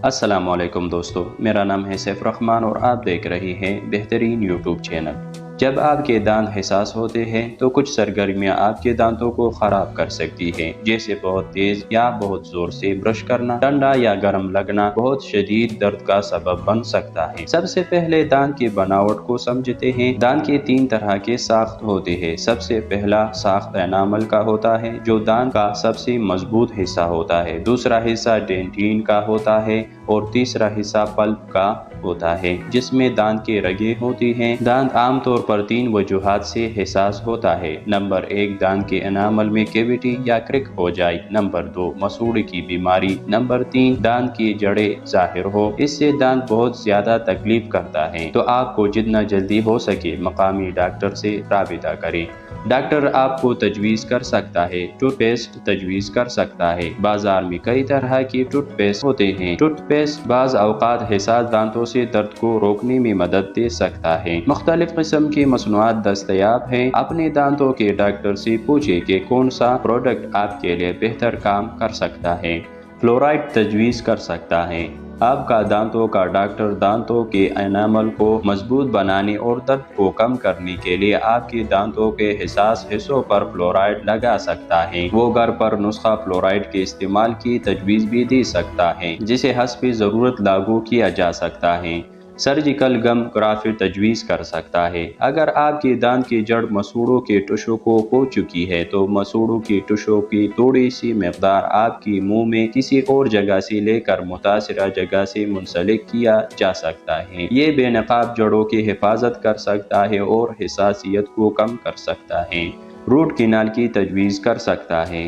السلام علیکم دوستو، میرا نام ہے سیف الرحمن اور آپ دیکھ رہے ہیں بہترین یوٹیوب چینل۔ جب آپ کے دانت حساس ہوتے ہیں تو کچھ سرگرمیاں آپ کے دانتوں کو خراب کر سکتی ہیں، جیسے بہت تیز یا بہت زور سے برش کرنا، ٹھنڈا یا گرم لگنا بہت شدید درد کا سبب بن سکتا ہے۔ سب سے پہلے دانت کی بناوٹ کو سمجھتے ہیں۔ دانت کے تین طرح کے ساخت ہوتے ہیں۔ سب سے پہلا ساخت انامل کا ہوتا ہے، جو دانت کا سب سے مضبوط حصہ ہوتا ہے۔ دوسرا حصہ ڈینٹین کا ہوتا ہے اور تیسرا حصہ پلپ کا ہوتا ہے، جس میں دانت کی رگیں ہوتی ہیں۔ دانت عام طور پر تین وجوہات سے حساس ہوتا ہے۔ نمبر 1، دانت کے انامل میں کیویٹی یا کرک ہو جائے۔ نمبر 2، مسوڑھے کی بیماری۔ نمبر 3، دانت کی جڑیں ظاہر ہو۔ اس سے دانت بہت زیادہ تکلیف کرتا ہے، تو آپ کو جتنا جلدی ہو سکے مقامی ڈاکٹر سے رابطہ کریں۔ ڈاکٹر آپ کو تجویز کر سکتا ہے، ٹوتھ پیسٹ تجویز کر سکتا ہے۔ بازار میں کئی طرح کی ٹوتھ پیسٹ ہوتے ہیں۔ ٹوتھ پیسٹ بعض اوقات حساس دانتوں سے درد کو روکنے میں مدد دے سکتا ہے۔ مختلف قسم کی مصنوعات دستیاب ہیں۔ اپنے دانتوں کے ڈاکٹر سے پوچھیں کہ کون سا پروڈکٹ آپ کے لیے بہتر کام کر سکتا ہے۔ فلورائڈ تجویز کر سکتا ہے۔ آپ کا دانتوں کا ڈاکٹر دانتوں کے انامل کو مضبوط بنانے اور درد کو کم کرنے کے لیے آپ کے دانتوں کے حساس حصوں پر فلورائڈ لگا سکتا ہے۔ وہ گھر پر نسخہ فلورائڈ کے استعمال کی تجویز بھی دے سکتا ہے، جسے حسب ضرورت لاگو کیا جا سکتا ہے۔ سرجیکل گم گرافٹ تجویز کر سکتا ہے۔ اگر آپ کے دانت کی جڑ مسوڑھوں کے ٹشو کو کھو چکی ہے تو مسوڑھوں کی ٹشو کی تھوڑی سی مقدار آپ کی منہ میں کسی اور جگہ سے لے کر متاثرہ جگہ سے منسلک کیا جا سکتا ہے۔ یہ بے نقاب جڑوں کی حفاظت کر سکتا ہے اور حساسیت کو کم کر سکتا ہے۔ روٹ کینال کی تجویز کر سکتا ہے۔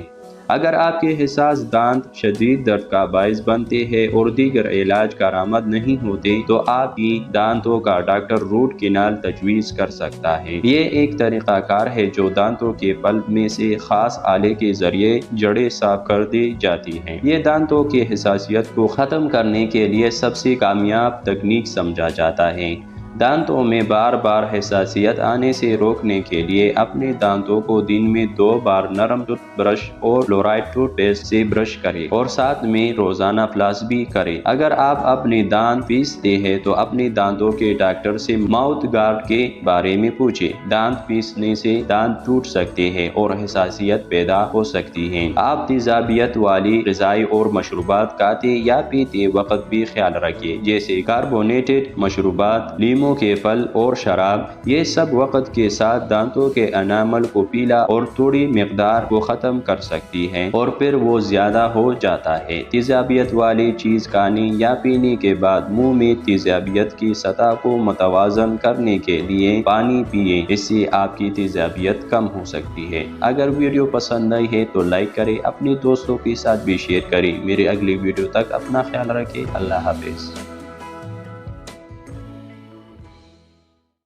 اگر آپ کے حساس دانت شدید درد کا باعث بنتے ہیں اور دیگر علاج کارآمد نہیں ہوتے تو آپ کی دانتوں کا ڈاکٹر روٹ کینال تجویز کر سکتا ہے۔ یہ ایک طریقہ کار ہے جو دانتوں کے پلپ میں سے خاص آلے کے ذریعے جڑیں صاف کر دی جاتی ہیں۔ یہ دانتوں کی حساسیت کو ختم کرنے کے لیے سب سے کامیاب تکنیک سمجھا جاتا ہے۔ دانتوں میں بار بار حساسیت آنے سے روکنے کے لیے اپنے دانتوں کو دن میں 2 بار نرم ٹوتھ برش اور فلورائڈ ٹوتھ پیسٹ سے برش کریں اور ساتھ میں روزانہ فلاس بھی کریں۔ اگر آپ اپنے دانت پیستے ہیں تو اپنے دانتوں کے ڈاکٹر سے ماؤتھ گارڈ کے بارے میں پوچھیں۔ دانت پیسنے سے دانت ٹوٹ سکتے ہیں اور حساسیت پیدا ہو سکتی ہے۔ آپ تیزابیت والی غذائیں اور مشروبات کھاتے یا پیتے وقت بھی خیال رکھیں، جیسے کاربونیٹڈ مشروبات، لیموں کے پھل اور شراب۔ یہ سب وقت کے ساتھ دانتوں کے انامل کو پیلا اور تھوڑی مقدار کو ختم کر سکتی ہے اور پھر وہ زیادہ ہو جاتا ہے۔ تیزابیت والی چیز کھانے یا پینے کے بعد منہ میں تیزابیت کی سطح کو متوازن کرنے کے لیے پانی پیئیں، اس سے آپ کی تیزابیت کم ہو سکتی ہے۔ اگر ویڈیو پسند آئی ہے تو لائک کریں، اپنے دوستوں کے ساتھ بھی شیئر کریں۔ میرے اگلی ویڈیو تک اپنا خیال رکھیں۔ اللہ حافظ۔